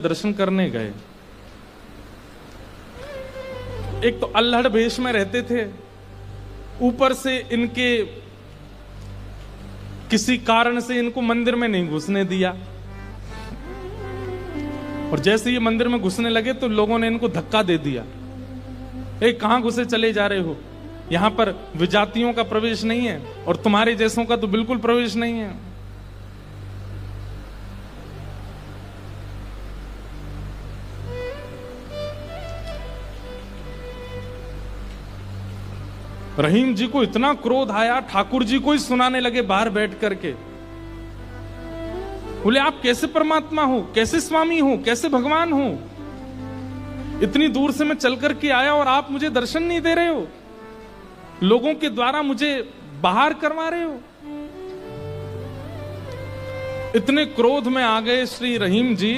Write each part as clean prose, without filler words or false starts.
दर्शन करने गए। एक तो अल्हड़ भेष में रहते थे, ऊपर से इनके किसी कारण से इनको मंदिर में नहीं घुसने दिया, और जैसे ये मंदिर में घुसने लगे तो लोगों ने इनको धक्का दे दिया। कहां घुसे चले जा रहे हो, यहां पर विजातियों का प्रवेश नहीं है और तुम्हारे जैसों का तो बिल्कुल प्रवेश नहीं है। रहीम जी को इतना क्रोध आया, ठाकुर जी को ही सुनाने लगे बाहर बैठ करके। बोले आप कैसे परमात्मा हो, कैसे स्वामी हो, कैसे भगवान हो? इतनी दूर से मैं चल करके आया और आप मुझे दर्शन नहीं दे रहे हो, लोगों के द्वारा मुझे बाहर करवा रहे हो। इतने क्रोध में आ गए श्री रहीम जी।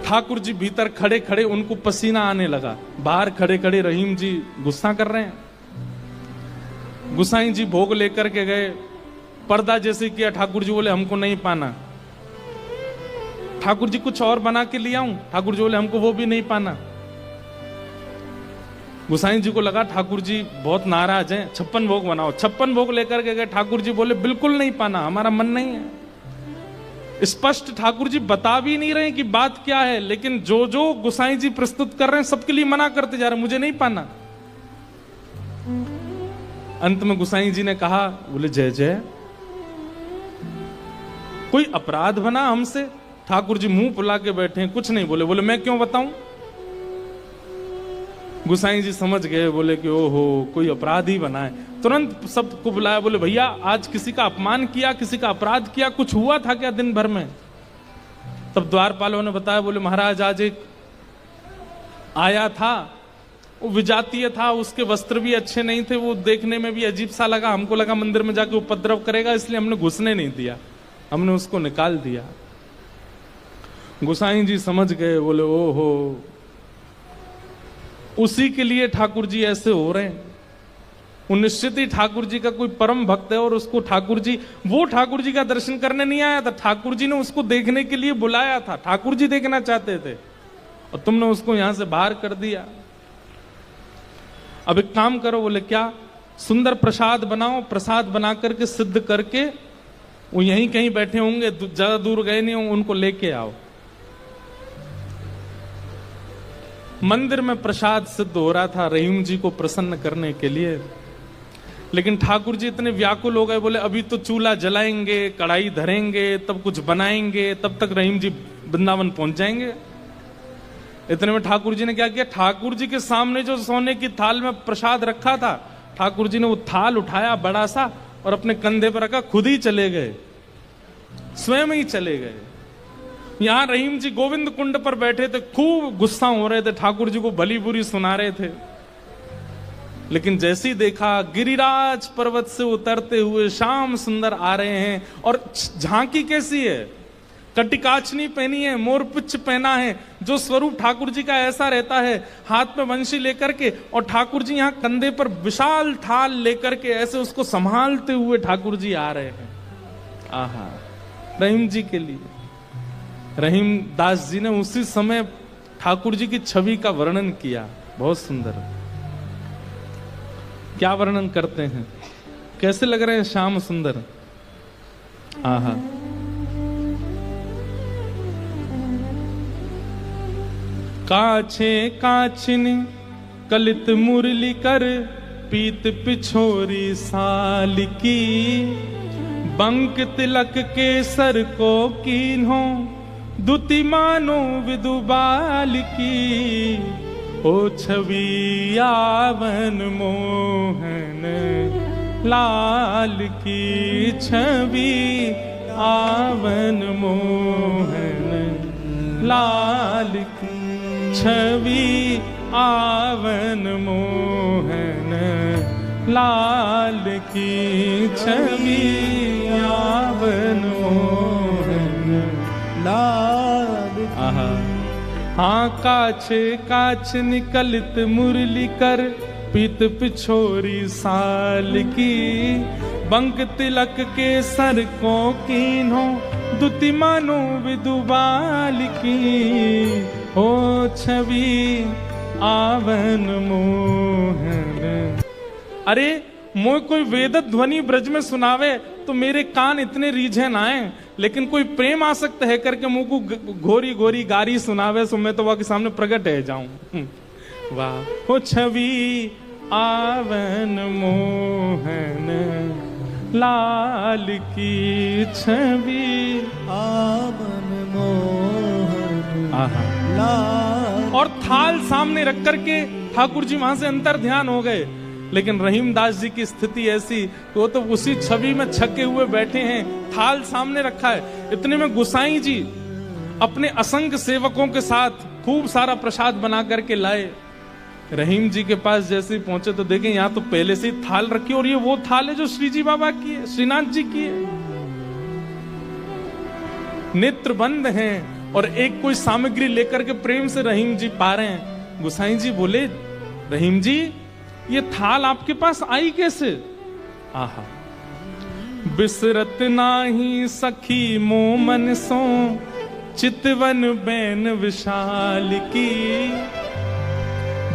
ठाकुर जी भीतर खड़े खड़े उनको पसीना आने लगा, बाहर खड़े खड़े रहीम जी गुस्सा कर रहे हैं। गुसाई जी भोग लेकर के गए, पर्दा जैसे किया, ठाकुर जी बोले हमको नहीं पाना। ठाकुर जी कुछ और बना के ले आऊं, ठाकुर जी बोले हमको वो भी नहीं पाना। गुसाई जी को लगा ठाकुर जी बहुत नाराज हैं, 56 भोग बनाओ। 56 भोग लेकर के गए, ठाकुर जी बोले बिल्कुल नहीं पाना, हमारा मन नहीं है। स्पष्ट ठाकुर जी बता भी नहीं रहे कि बात क्या है, लेकिन जो जो गुसाई जी प्रस्तुत कर रहे हैं सबके लिए मना करते जा रहे हैं, मुझे नहीं पाना। अंत में गुसाई जी ने कहा, बोले जय जय, कोई अपराध बना हमसे? ठाकुर जी मुंह फुला के बैठे हैं, कुछ नहीं बोले। बोले मैं क्यों बताऊं? गुसाई जी समझ गए, बोले कि ओहो कोई अपराध ही बना है। तुरंत सबको बुलाया, बोले भैया आज किसी का अपमान किया, किसी का अपराध किया, कुछ हुआ था क्या दिन भर में? तब द्वारपालों ने बताया, बोले महाराज आज एक आया था, वो विजातीय था, उसके वस्त्र भी अच्छे नहीं थे, वो देखने में भी अजीब सा लगा, हमको लगा मंदिर में जाके उपद्रव करेगा, इसलिए हमने घुसने नहीं दिया, हमने उसको निकाल दिया। गुसाई जी समझ गए, बोले ओहो उसी के लिए ठाकुर जी ऐसे हो रहे हैं। वो निश्चित ही ठाकुर जी का कोई परम भक्त है, और उसको ठाकुर जी, वो ठाकुर जी का दर्शन करने नहीं आया था, ठाकुर जी ने उसको देखने के लिए बुलाया था, ठाकुर जी देखना चाहते थे, और तुमने उसको यहां से बाहर कर दिया। अब एक काम करो, बोले क्या? सुंदर प्रसाद बनाओ, प्रसाद बना करके सिद्ध करके, वो यहीं कहीं बैठे होंगे, ज्यादा दूर गए नहीं होंगे, उनको लेके आओ। मंदिर में प्रसाद सिद्ध हो रहा था रहीम जी को प्रसन्न करने के लिए, लेकिन ठाकुर जी इतने व्याकुल हो गए, बोले अभी तो चूल्हा जलाएंगे, कढ़ाई धरेंगे, तब कुछ बनाएंगे, तब तक रहीम जी वृंदावन पहुंच जाएंगे। इतने में ठाकुर जी ने क्या किया, ठाकुर जी के सामने जो सोने की थाल में प्रसाद रखा था, ठाकुर जी ने वो थाल उठाया बड़ा सा और अपने कंधे पर रखा, खुद ही चले गए, स्वयं ही चले गए। यहां रहीम जी गोविंद कुंड पर बैठे थे, खूब गुस्सा हो रहे थे, ठाकुर जी को भली बुरी सुना रहे थे। लेकिन जैसे ही देखा गिरिराज पर्वत से उतरते हुए श्याम सुंदर आ रहे हैं, और झांकी कैसी है, कटिकाचनी पहनी है, मोरपिच्छ पहना है, जो स्वरूप ठाकुर जी का ऐसा रहता है, हाथ में वंशी लेकर के, और ठाकुर जी यहाँ कंधे पर विशाल थाल लेकर के ऐसे उसको संभालते हुए ठाकुर जी आ रहे हैं। आहा, रहीम जी के लिए रहीम दास जी ने उसी समय ठाकुर जी की छवि का वर्णन किया, बहुत सुंदर। क्या वर्णन करते हैं, कैसे लग रहे हैं श्याम सुंदर? आहा, काछे काछिनी कलित मुरली कर, पीत पिछोरी साल की, बंक तिलक के सर को कीन्हो, दुति मानो विदुबाल की, ओ छवि आवन मोहन लाल की, छवि आवन मोहन लाल की, छवि आवन मोहन लाल की, छवि आवन मोहन लाल। आहा, हाँ काछे काछ निकलित मुरली कर, पीत पिछोरी साल की, बंक तिलक के सर को कीन्हो, दुति मानो विदुबाल की, हो छवि आवन मोहन। अरे मोय कोई वेद ध्वनि ब्रज में सुनावे तो मेरे कान इतने रीझे ना आए, लेकिन कोई प्रेम आसक्त है करके मुंह को घोरी घोरी गारी सुनावे सो मैं तो वह के सामने प्रकट है जाऊं। वाह, हो छवि आवन मोहन लाल की, छवि आवन मोहन लाल। और थाल सामने रख करके ठाकुर जी वहां से अंतर ध्यान हो गए। लेकिन रहीमदास जी की स्थिति ऐसी, वो तो उसी छवि में छके हुए बैठे हैं, थाल सामने रखा है। इतने में गुसाई जी अपने असंख्य सेवकों के साथ खूब सारा प्रसाद बना करके लाए। रहीम जी के पास जैसे ही पहुंचे तो देखें यहाँ तो पहले से ही थाल रखी, और ये वो थाल है जो श्री जी बाबा की है, श्रीनाथ जी की है। नेत्र बंद हैं और एक कोई सामग्री लेकर के प्रेम से रहीम जी पा रहे हैं। गुसाई जी बोले, रहीम जी ये थाल आपके पास आई कैसे? आहा, बिसरत नाही सखी मोमन सो, चितवन बैन विशाल की।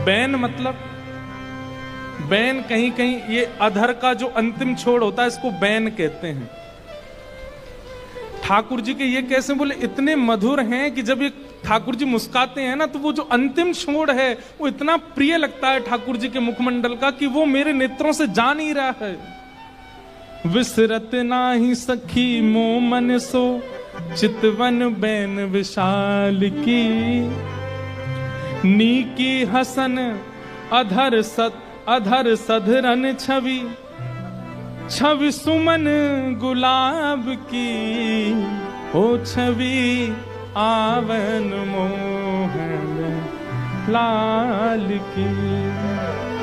बैन मतलब, बैन कहीं कहीं ये अधर का जो अंतिम छोड़ होता है इसको बैन कहते हैं। ठाकुर जी के ये कैसे बोले, इतने मधुर हैं कि जब ये ठाकुर जी मुस्काते हैं ना तो वो जो अंतिम छोड़ है वो इतना प्रिय लगता है ठाकुर जी के मुखमंडल का कि वो मेरे नेत्रों से जा नहीं रहा है। विसरत नाही सखी मोमन सो, चितवन बैन विशाल की, नीकी हसन अधर सधरन छवि, छवि सुमन गुलाब की, हो छवि आवन मोहन लाल की,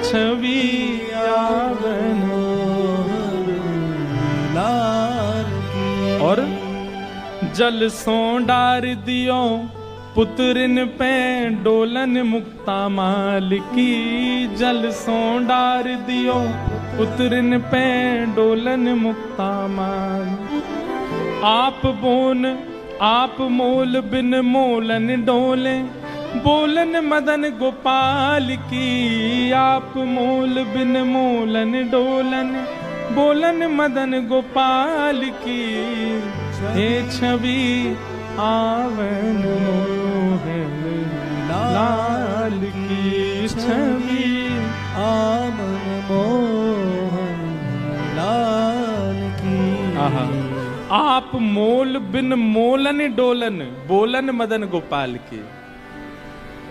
छवि आवन मोहन लाल की। और जल सो डार दियो पुत्रिन पे डोलन मुक्ता माल की, जल सो डार दियो पुत्रिन पे डोलन मुक्ता माल। आप मोल बिन मोलन डोले, बोलन मदन गोपाल की, आप मोल बिन मोलन डोलन, बोलन मदन गोपाल की, हे छवि आवन मोहन लाल की, छवि आवन मोहन लाल की। आहा, आप मोल बिन मोलन डोलन, बोलन मदन गोपाल के।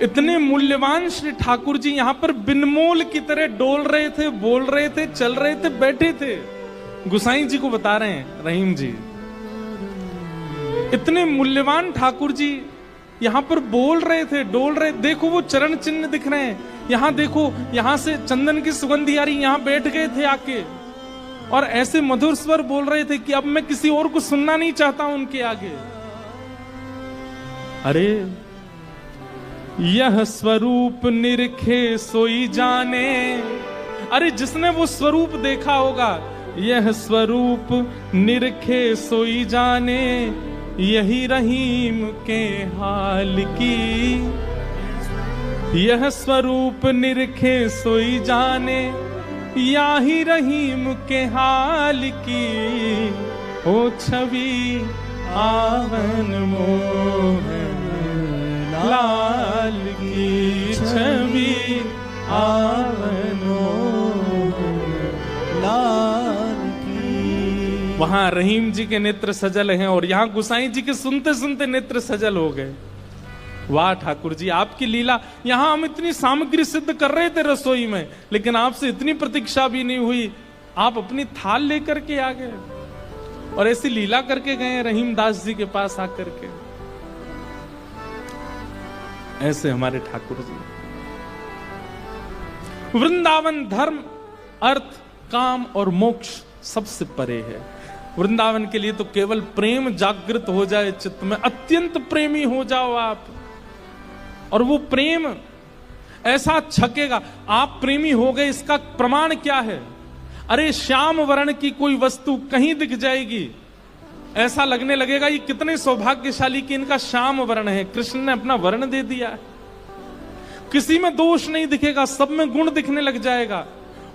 इतने मूल्यवान श्री ठाकुर जी यहाँ पर बिनमोल की तरह डोल रहे थे, बोल रहे थे, चल रहे थे, बैठे थे। गुसाई जी को बता रहे हैं रहीम जी, इतने मूल्यवान ठाकुर जी यहाँ पर बोल रहे थे, डोल रहे। देखो वो चरण चिन्ह दिख रहे हैं, यहाँ देखो, यहाँ से चंदन की सुगंधी आ रही, यहाँ बैठ गए थे आके और ऐसे मधुर स्वर बोल रहे थे कि अब मैं किसी और को सुनना नहीं चाहता उनके आगे। अरे यह स्वरूप निरखे सोई जाने, अरे जिसने वो स्वरूप देखा होगा, यह स्वरूप निरखे सोई जाने, यही रहीम के हाल की। यह स्वरूप निरखे सोई जाने, याही रहीम के हाल की, ओ छवि आवन मोहन लाल की, छवि आवन मोहन लाल की। वहां रहीम जी के नेत्र सजल हैं और यहाँ गुसाई जी के सुनते सुनते नेत्र सजल हो गए। वाह ठाकुर जी, आपकी लीला। यहां हम इतनी सामग्री सिद्ध कर रहे थे रसोई में, लेकिन आपसे इतनी प्रतीक्षा भी नहीं हुई, आप अपनी थाल लेकर के आ गए और ऐसी लीला करके गए रहीम दास जी के पास आकर के। ऐसे हमारे ठाकुर जी। वृंदावन धर्म, अर्थ, काम और मोक्ष सबसे परे है। वृंदावन के लिए तो केवल प्रेम जागृत हो जाए चित्त में, अत्यंत प्रेमी हो जाओ आप, और वो प्रेम ऐसा छकेगा। आप प्रेमी हो गए, इसका प्रमाण क्या है? अरे श्याम वर्ण की कोई वस्तु कहीं दिख जाएगी, ऐसा लगने लगेगा ये कितने सौभाग्यशाली कि इनका श्याम वर्ण है, कृष्ण ने अपना वर्ण दे दिया है। किसी में दोष नहीं दिखेगा, सब में गुण दिखने लग जाएगा।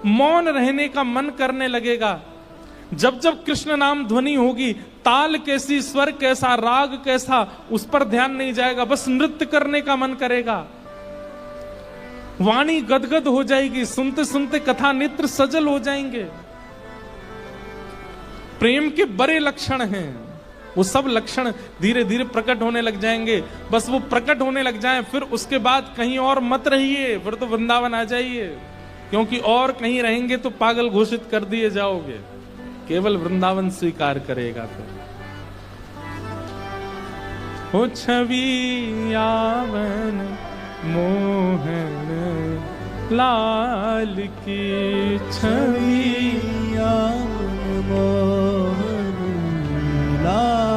मौन रहने का मन करने लगेगा। जब जब कृष्ण नाम ध्वनि होगी, ताल कैसी, स्वर कैसा, राग कैसा, उस पर ध्यान नहीं जाएगा, बस नृत्य करने का मन करेगा। वाणी गदगद हो जाएगी, सुनते सुनते कथा नेत्र सजल हो जाएंगे। प्रेम के बड़े लक्षण हैं, वो सब लक्षण धीरे धीरे प्रकट होने लग जाएंगे। बस वो प्रकट होने लग जाएं, फिर उसके बाद कहीं और मत रहिए, फिर तो वृंदावन आ जाइए, क्योंकि और कहीं रहेंगे तो पागल घोषित कर दिए जाओगे। केवल वृंदावन स्वीकार करेगा। फिर हो छवि यावन मोहन लाल की, छवि यावन मोहन लाल